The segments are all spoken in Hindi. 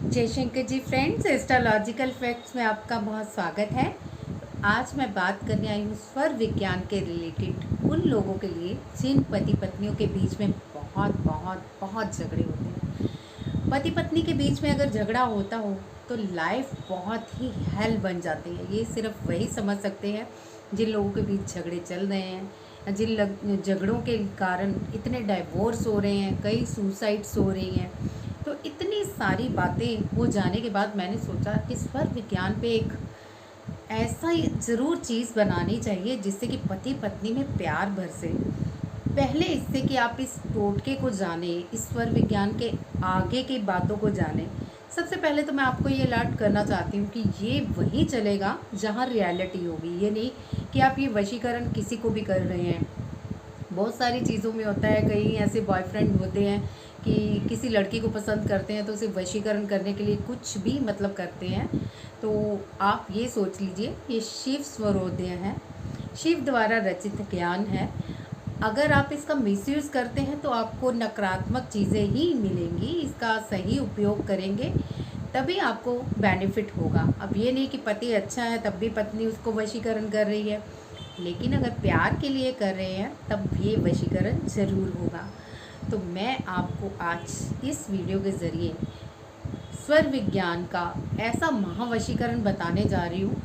जयशंकर जी फ्रेंड्स, एस्ट्रोलॉजिकल फैक्ट्स में आपका बहुत स्वागत है। आज मैं बात करने आई हूँ स्वर विज्ञान के रिलेटेड उन लोगों के लिए जिन पति पत्नियों के बीच में बहुत बहुत बहुत झगड़े होते हैं। पति पत्नी के बीच में अगर झगड़ा होता हो तो लाइफ बहुत ही हेल बन जाती है। ये सिर्फ वही समझ सकते हैं जिन लोगों के बीच झगड़े चल रहे हैं, जिन झगड़ों के कारण इतने डाइवोर्स हो रहे हैं, कई सुसाइड्स हो रही हैं। तो इतनी सारी बातें हो जाने के बाद मैंने सोचा कि स्वर विज्ञान पे एक ऐसा ज़रूर चीज़ बनानी चाहिए जिससे कि पति पत्नी में प्यार बरसे। पहले इससे कि आप इस टोटके को जाने, इस स्वर विज्ञान के आगे की बातों को जाने, सबसे पहले तो मैं आपको ये अलर्ट करना चाहती हूँ कि ये वहीं चलेगा जहाँ रियलिटी होगी। ये नहीं कि आप ये वशीकरण किसी को भी कर रहे हैं। बहुत सारी चीज़ों में होता है, कई ऐसे बॉयफ्रेंड होते हैं कि किसी लड़की को पसंद करते हैं तो उसे वशीकरण करने के लिए कुछ भी मतलब करते हैं। तो आप ये सोच लीजिए, ये शिव स्वरोदय है, शिव द्वारा रचित ज्ञान है। अगर आप इसका मिसयूज़ करते हैं तो आपको नकारात्मक चीज़ें ही मिलेंगी। इसका सही उपयोग करेंगे तभी आपको बेनिफिट होगा। अब ये नहीं कि पति अच्छा है तब भी पत्नी उसको वशीकरण कर रही है, लेकिन अगर प्यार के लिए कर रहे हैं तब ये वशीकरण ज़रूर होगा। तो मैं आपको आज इस वीडियो के ज़रिए स्वर विज्ञान का ऐसा महावशीकरण बताने जा रही हूँ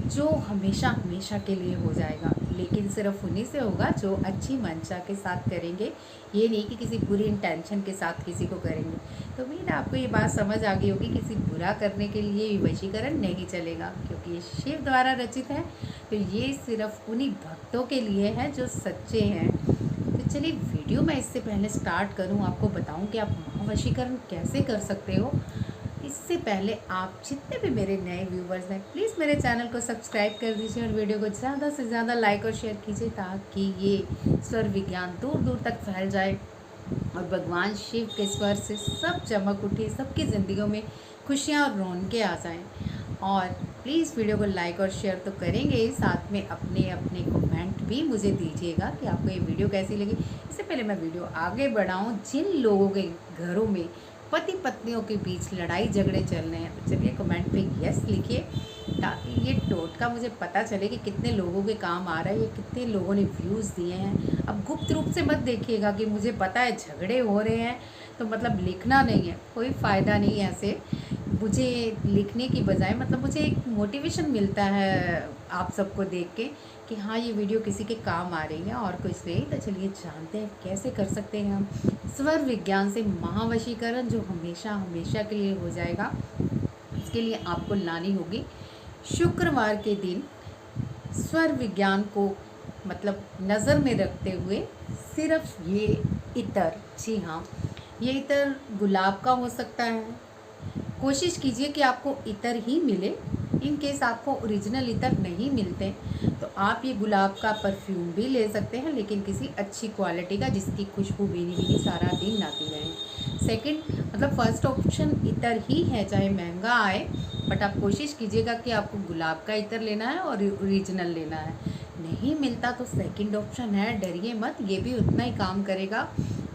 जो हमेशा हमेशा के लिए हो जाएगा, लेकिन सिर्फ उन्हीं से होगा जो अच्छी मंशा के साथ करेंगे। ये नहीं कि किसी बुरी इंटेंशन के साथ किसी को करेंगे। तो उम्मीद है आपको ये बात समझ आ गई होगी, किसी बुरा करने के लिए ये वशीकरण नहीं चलेगा क्योंकि ये शिव द्वारा रचित है। तो ये सिर्फ उन्हीं भक्तों के लिए है जो सच्चे हैं। तो चलिए वीडियो मैं इससे पहले स्टार्ट करूँ, आपको बताऊँ कि आप महावशीकरण कैसे कर सकते हो। इससे पहले आप जितने भी मेरे नए व्यूवर्स हैं प्लीज़ मेरे चैनल को सब्सक्राइब कर दीजिए और वीडियो को ज़्यादा से ज़्यादा लाइक और शेयर कीजिए ताकि ये स्वर विज्ञान दूर दूर तक फैल जाए और भगवान शिव के स्वर से सब चमक उठे, सबकी ज़िंदगियों में खुशियाँ और रौनकें आ जाएँ। और प्लीज़ वीडियो को लाइक और शेयर तो करेंगे, साथ में अपने अपने कमेंट भी मुझे दीजिएगा कि आपको ये वीडियो कैसी लगी। इससे पहले मैं वीडियो आगे बढ़ाऊँ, जिन लोगों के घरों में पति पत्नियों के बीच लड़ाई झगड़े चल रहे हैं तो चलिए कमेंट पे यस लिखिए ताकि ये टोटका मुझे पता चले कि कितने लोगों के काम आ रहा है, ये कितने लोगों ने व्यूज़ दिए हैं। अब गुप्त रूप से मत देखिएगा कि मुझे पता है झगड़े हो रहे हैं तो मतलब लिखना नहीं है, कोई फ़ायदा नहीं है ऐसे मुझे लिखने की बजाय। मतलब मुझे एक मोटिवेशन मिलता है आप सबको देख के कि हाँ ये वीडियो किसी के काम आ रही है और कुछ नहीं। तो चलिए जानते हैं कैसे कर सकते हैं हम स्वर विज्ञान से महावशीकरण जो हमेशा हमेशा के लिए हो जाएगा। इसके लिए आपको लानी होगी शुक्रवार के दिन स्वर विज्ञान को मतलब नज़र में रखते हुए सिर्फ ये इतर, जी हाँ ये इतर गुलाब का हो सकता है। कोशिश कीजिए कि आपको इतर ही मिले। इन केस आपको ओरिजिनल इतर नहीं मिलते तो आप ये गुलाब का परफ्यूम भी ले सकते हैं, लेकिन किसी अच्छी क्वालिटी का जिसकी खुशबू भीनी भीनी सारा दिन आती रहे। सेकंड मतलब फर्स्ट ऑप्शन इतर ही है, चाहे महंगा आए बट आप कोशिश कीजिएगा कि आपको गुलाब का इतर लेना है और ओरिजिनल लेना है। नहीं मिलता तो सेकंड ऑप्शन है, डरिए मत, ये भी उतना ही काम करेगा।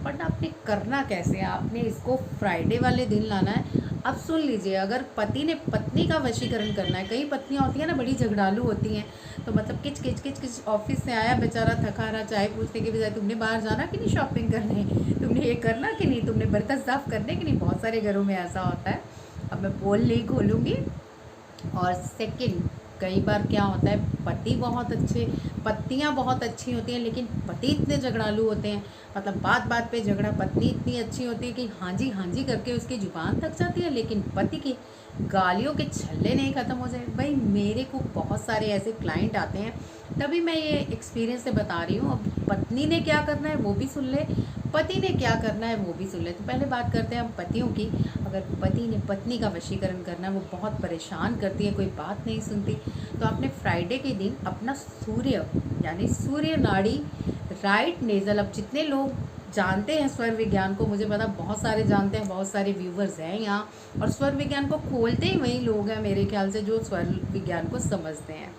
बट आपने करना कैसे है, आपने इसको फ्राइडे वाले दिन लाना है। अब सुन लीजिए, अगर पति ने पत्नी का वशीकरण करना है, कई पत्नियां होती हैं ना बड़ी झगड़ालू होती हैं, तो मतलब किच किच किच किच ऑफिस से आया बेचारा थका रहा, चाय पूछने के बजाय तुमने बाहर जाना कि नहीं शॉपिंग करने, तुमने ये करना कि नहीं, तुमने बर्तन साफ करने कि नहीं। बहुत सारे घरों में ऐसा होता है। अब मैं पोल नहीं खोलूँगी। और सेकंड, कई बार क्या होता है पति बहुत अच्छे, पत्नियां बहुत अच्छी होती हैं लेकिन पति इतने झगड़ालू होते हैं, मतलब बात बात पे झगड़ा। पत्नी इतनी अच्छी होती है कि हाँ जी करके उसकी जुबान थक जाती है, लेकिन पति की गालियों के छल्ले नहीं ख़त्म हो जाए। भाई मेरे को बहुत सारे ऐसे क्लाइंट आते हैं, तभी मैं ये एक्सपीरियंस से बता रही हूँ। अब पत्नी ने क्या करना है वो भी सुन ले, पति ने क्या करना है वो भी सुन ले। तो पहले बात करते हैं हम पतियों की। अगर पति ने पत्नी का वशीकरण करना है, वो बहुत परेशान करती है, कोई बात नहीं सुनती, तो आपने फ्राइडे के दिन अपना सूर्य यानी सूर्य नाड़ी राइट नेज़ल, अब जितने लोग जानते हैं स्वर विज्ञान को, मुझे पता बहुत सारे जानते हैं, बहुत सारे व्यूवर्स हैं यहाँ, और स्वर विज्ञान को खोलते ही वही लोग हैं मेरे ख्याल से जो स्वर विज्ञान को समझते हैं।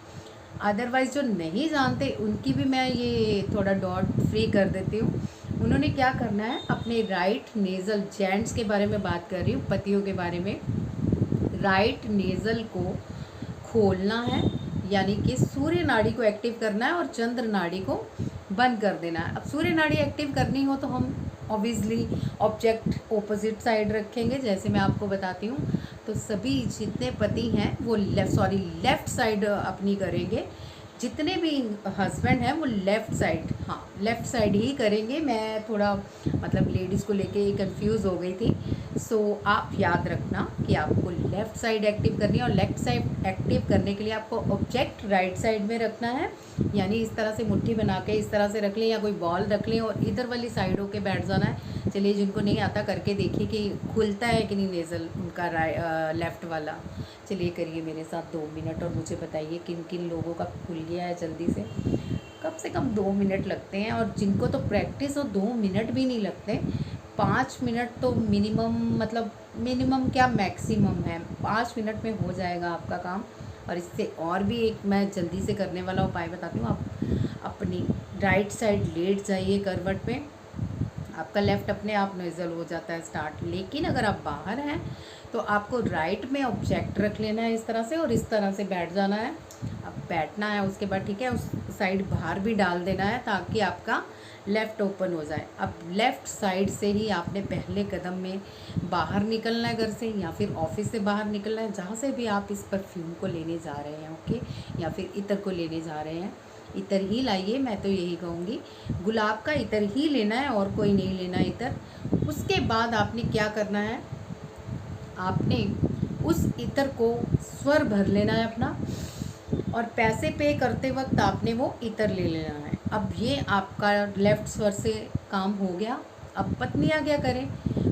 अदरवाइज़ जो नहीं जानते उनकी भी मैं ये थोड़ा डॉट फ्री कर देती हूँ। उन्होंने क्या करना है, अपने राइट नेज़ल जेंट्स के बारे में बात कर रही हूँ, पतियों के बारे में, राइट नेज़ल को खोलना है, यानी कि सूर्य नाड़ी को एक्टिव करना है और चंद्र नाड़ी को बंद कर देना है। अब सूर्य नाड़ी एक्टिव करनी हो तो हम ऑब्वियसली ऑब्जेक्ट ऑपोजिट साइड रखेंगे, जैसे मैं आपको बताती हूँ। तो सभी जितने पति हैं वो लेफ़्ट साइड अपनी करेंगे, जितने भी हस्बैंड हैं वो लेफ़्ट साइड, हाँ लेफ़्ट साइड ही करेंगे। मैं थोड़ा मतलब लेडीज़ को लेके कंफ्यूज हो गई थी। सो आप याद रखना कि आपको लेफ़्ट साइड एक्टिव करनी है, और लेफ़्ट साइड एक्टिव करने के लिए आपको ऑब्जेक्ट राइट साइड में रखना है, यानी इस तरह से मुट्ठी बना के इस तरह से रख लें या कोई बॉल रख लें और इधर वाली साइड होके बैठ जाना है। चलिए जिनको नहीं आता करके देखिए कि खुलता है कि नहीं नेज़ल उनका लेफ़्ट वाला। चलिए करिए मेरे साथ 2 मिनट और मुझे बताइए किन किन लोगों का खुल गया है जल्दी से। कम से कम 2 मिनट लगते हैं, और जिनको तो प्रैक्टिस हो 2 मिनट भी नहीं लगते, 5 मिनट तो मिनिमम, मतलब मिनिमम क्या मैक्सिमम है, 5 मिनट में हो जाएगा आपका काम। और इससे और भी एक मैं जल्दी से करने वाला उपाय बताती हूँ। आप अपनी राइट साइड लेट जाइए करवट पे, आपका लेफ़्ट अपने आप नेज़ल हो जाता है स्टार्ट। लेकिन अगर आप बाहर हैं तो आपको राइट में ऑब्जेक्ट रख लेना है इस तरह से, और इस तरह से बैठ जाना है। अब बैठना है, उसके बाद ठीक है उस साइड बाहर भी डाल देना है ताकि आपका लेफ़्ट ओपन हो जाए। अब लेफ़्ट साइड से ही आपने पहले कदम में बाहर निकलना है घर से, या फिर ऑफिस से बाहर निकलना है, जहाँ से भी आप इस परफ्यूम को लेने जा रहे हैं, ओके, या फिर इत्र को लेने जा रहे हैं। इत्र ही लाइए, मैं तो यही कहूँगी, गुलाब का इत्र ही लेना है और कोई नहीं लेना इत्र। उसके बाद आपने क्या करना है, आपने उस इत्र को स्वर भर लेना है अपना, और पैसे पे करते वक्त आपने वो इत्र ले लेना है। अब ये आपका लेफ़्ट स्वर से काम हो गया। अब पत्नियाँ क्या करें,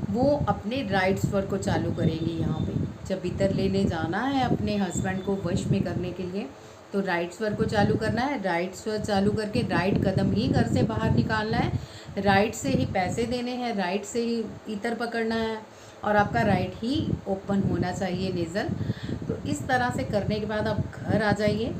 वो अपने राइट स्वर को चालू करेंगी। यहाँ पे जब इत्र लेने जाना है अपने हस्बैंड को वश में करने के लिए, तो राइट स्वर को चालू करना है। राइट स्वर चालू करके राइट कदम ही घर से बाहर निकालना है, राइट से ही पैसे देने हैं, राइट से ही इत्र पकड़ना है, और आपका राइट ही ओपन होना चाहिए नेज़ल। तो इस तरह से करने के बाद आप घर आ जाइए।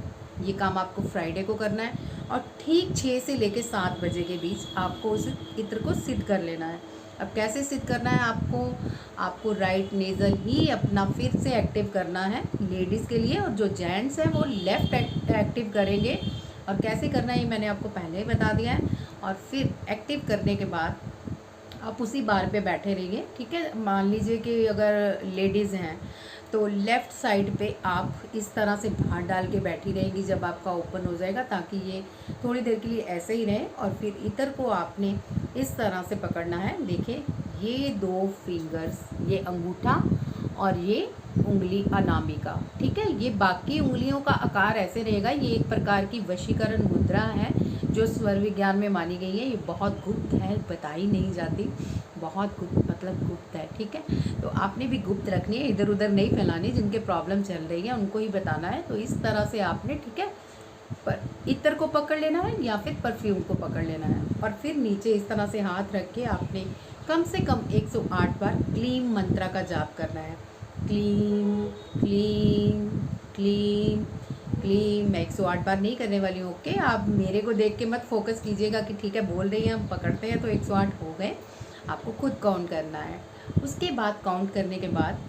ये काम आपको फ्राइडे को करना है, और ठीक 6 से लेकर 7 बजे के बीच आपको उस इत्र को सिद्ध कर लेना है। अब कैसे सिद्ध करना है आपको राइट नेज़ल ही अपना फिर से एक्टिव करना है लेडीज़ के लिए, और जो जेंट्स हैं वो लेफ़्ट एक्टिव करेंगे। और कैसे करना है ये मैंने आपको पहले ही बता दिया है। और फिर एक्टिव करने के बाद आप उसी बार पे बैठे रहिए, ठीक है। मान लीजिए कि अगर लेडीज़ हैं तो लेफ़्ट साइड पे आप इस तरह से हाथ डाल के बैठी रहेंगी जब आपका ओपन हो जाएगा, ताकि ये थोड़ी देर के लिए ऐसे ही रहे। और फिर इत्र को आपने इस तरह से पकड़ना है। देखिए ये 2 फिंगर्स, ये अंगूठा और ये उंगली अनामिका, ठीक है। ये बाकी उंगलियों का आकार ऐसे रहेगा। ये एक प्रकार की वशीकरण मुद्रा है जो स्वर विज्ञान में मानी गई है। ये बहुत गुप्त है, बताई नहीं जाती, बहुत गुप्त मतलब गुप्त है, ठीक है। तो आपने भी गुप्त रखनी है, इधर उधर नहीं फैलानी। जिनके प्रॉब्लम चल रही है उनको ही बताना है। तो इस तरह से आपने, ठीक है, पर इत्र को पकड़ लेना है या फिर परफ्यूम को पकड़ लेना है, और फिर नीचे इस तरह से हाथ रख के आपने कम से कम 108 बार क्लीम मंत्रा का जाप करना है। क्लीम क्लीम क्लीम क्लीम। मैं 108 बार नहीं करने वाली हूँ, ओके। आप मेरे को देख के मत फोकस कीजिएगा कि ठीक है बोल रही हैं हम पकड़ते हैं तो 108 हो गए। आपको खुद काउंट करना है। उसके बाद काउंट करने के बाद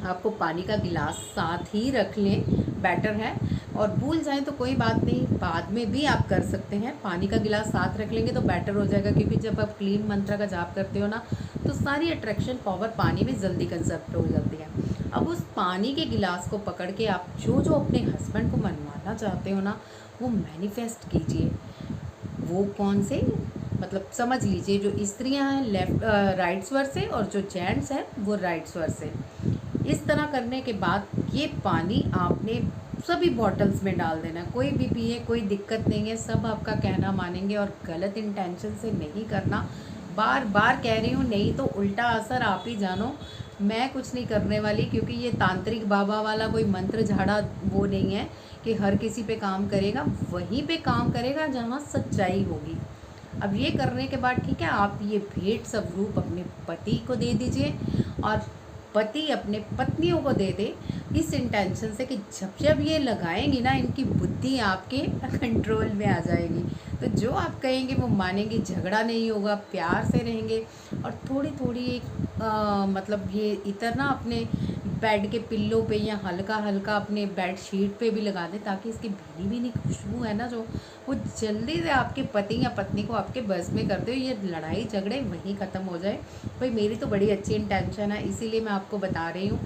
आपको पानी का गिलास साथ ही रख लें, बेटर है। और भूल जाएं तो कोई बात नहीं, बाद में भी आप कर सकते हैं। पानी का गिलास साथ रख लेंगे तो बेटर हो जाएगा, क्योंकि जब आप क्लीम मंत्र का जाप करते हो ना, तो सारी अट्रैक्शन पावर पानी में जल्दी कंसेप्ट हो जाती है। अब उस पानी के गिलास को पकड़ के आप जो जो अपने हस्बैंड को मनवाना चाहते हो ना, वो मैनिफेस्ट कीजिए। वो कौन से, मतलब समझ लीजिए, जो स्त्रियां हैं राइट स्वर से, और जो जेंट्स हैं वो राइट स्वर से। इस तरह करने के बाद ये पानी आपने सभी बॉटल्स में डाल देना है। कोई भी पिए, कोई दिक्कत नहीं है, सब आपका कहना मानेंगे। और गलत इंटेंशन से नहीं करना, बार बार कह रही हूँ, नहीं तो उल्टा असर आप ही जानो। मैं कुछ नहीं करने वाली, क्योंकि ये तांत्रिक बाबा वाला कोई मंत्र झाड़ा वो नहीं है कि हर किसी पे काम करेगा। वहीं पे काम करेगा जहाँ सच्चाई होगी। अब ये करने के बाद, ठीक है, आप ये भेंट स्वरूप अपने पति को दे दीजिए, और पति अपने पत्नियों को दे दे, इस इंटेंशन से कि जब जब ये लगाएंगी ना, इनकी बुद्धि आपके कंट्रोल में आ जाएगी। तो जो आप कहेंगे वो मानेंगे, झगड़ा नहीं होगा, प्यार से रहेंगे। और थोड़ी थोड़ी एक मतलब ये इतर ना अपने बेड के पिल्लों पे या हल्का हल्का अपने बेड शीट पे भी लगा दें, ताकि इसकी भीनी भीनी खुशबू है ना जो, वो जल्दी से आपके पति या पत्नी को आपके बस में कर दो, ये लड़ाई झगड़े वहीं ख़त्म हो जाए। भाई मेरी तो बड़ी अच्छी इंटेंशन है, इसीलिए मैं आपको बता रही हूँ,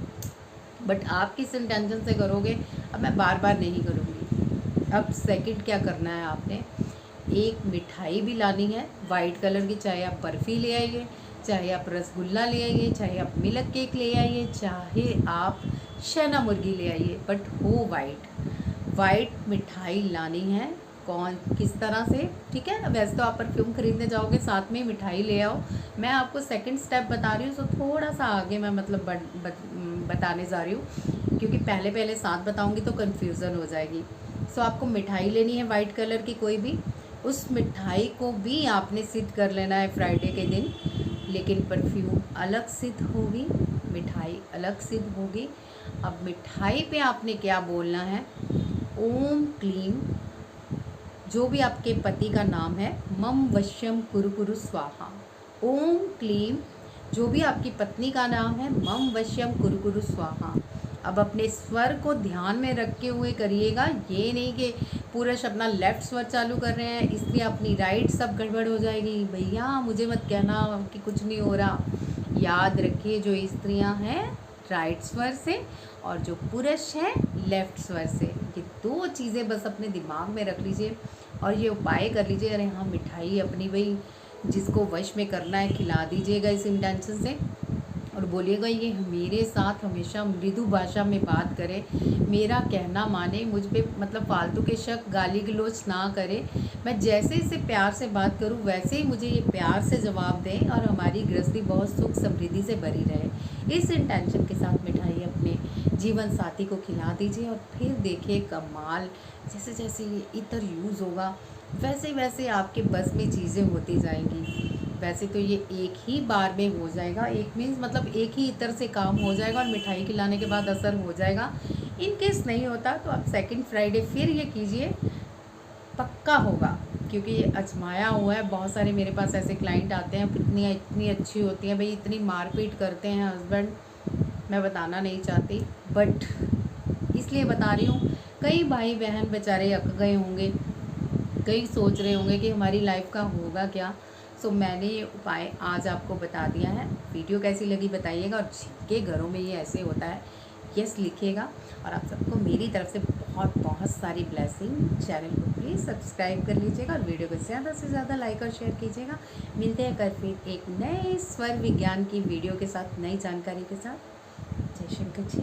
बट आप किस इंटेंशन से करोगे अब मैं बार बार नहीं करूँगी। अब सेकंड क्या करना है, आपने एक मिठाई भी लानी है वाइट कलर की, चाहे आप बर्फ़ी ले आइए, चाहे आप रसगुल्ला ले आइए, चाहे आप मिल्क केक ले आइए, चाहे आप शना मुर्गी ले आइए, बट हो वाइट मिठाई लानी है। कौन किस तरह से, ठीक है, वैसे तो आप परफ्यूम खरीदने जाओगे, साथ में मिठाई ले आओ। मैं आपको सेकंड स्टेप बता रही हूँ, तो थोड़ा सा आगे मैं मतलब बताने जा रही हूँ, क्योंकि पहले पहले साथ बताऊँगी तो कन्फ्यूज़न हो जाएगी। सो आपको मिठाई लेनी है वाइट कलर की कोई भी, उस मिठाई को भी आपने सिद्ध कर लेना है फ्राइडे के दिन, लेकिन परफ्यूम अलग सिद्ध होगी, मिठाई अलग सिद्ध होगी। अब मिठाई पे आपने क्या बोलना है, ओम क्लीम, जो भी आपके पति का नाम है, मम वश्यम कुरु कुरु स्वाहा। ओम क्लीम, जो भी आपकी पत्नी का नाम है, मम वश्यम कुरु कुरु स्वाहा। अब अपने स्वर को ध्यान में रखते हुए करिएगा, ये नहीं कि पूरा अपना लेफ्ट स्वर चालू कर रहे हैं इसलिए अपनी राइट सब गड़बड़ हो जाएगी। भैया मुझे मत कहना कि कुछ नहीं हो रहा। याद रखिए, जो स्त्रियां हैं राइट स्वर से और जो पुरुष हैं लेफ्ट स्वर से, ये दो चीज़ें बस अपने दिमाग में रख लीजिए और ये उपाय कर लीजिए। अरे हाँ, मिठाई अपनी भाई जिसको वश में करना है खिला दीजिएगा इस इंटेंशन से, और बोलिएगा ये मेरे साथ हमेशा मृदु भाषा में बात करे, मेरा कहना माने, मुझ पे मतलब फालतू के शक गाली गलोच ना करे, मैं जैसे इसे प्यार से बात करूं वैसे ही मुझे ये प्यार से जवाब दें और हमारी गृहस्थी बहुत सुख समृद्धि से भरी रहे। इस इंटेंशन के साथ मिठाई अपने जीवन साथी को खिला दीजिए और फिर देखिए कमाल, जैसे जैसे ये इतर यूज़ होगा वैसे वैसे आपके बस में चीज़ें होती जाएंगी। वैसे तो ये एक ही बार में हो जाएगा, एक मीन्स मतलब एक ही इतर से काम हो जाएगा और मिठाई खिलाने के बाद असर हो जाएगा। इन केस नहीं होता तो आप सेकंड फ्राइडे फिर ये कीजिए, पक्का होगा, क्योंकि ये आजमाया हुआ है। बहुत सारे मेरे पास ऐसे क्लाइंट आते हैं, कितनी इतनी अच्छी होती हैं भाई, इतनी मारपीट करते हैं हस्बैंड, मैं बताना नहीं चाहती, बट इसलिए बता रही हूँ। कई भाई बहन बेचारे अक गए होंगे, कई सोच रहे होंगे कि हमारी लाइफ का होगा क्या। सो मैंने ये उपाय आज आपको बता दिया है। वीडियो कैसी लगी बताइएगा, और जिनके घरों में ये ऐसे होता है यस लिखिएगा। और आप सबको मेरी तरफ से बहुत बहुत सारी ब्लेसिंग। चैनल को प्लीज़ सब्सक्राइब कर लीजिएगा और वीडियो को ज़्यादा से ज़्यादा लाइक और शेयर कीजिएगा। मिलते हैं कल फिर एक नए स्वर विज्ञान की वीडियो के साथ, नई जानकारी के साथ। जय शंकर जी।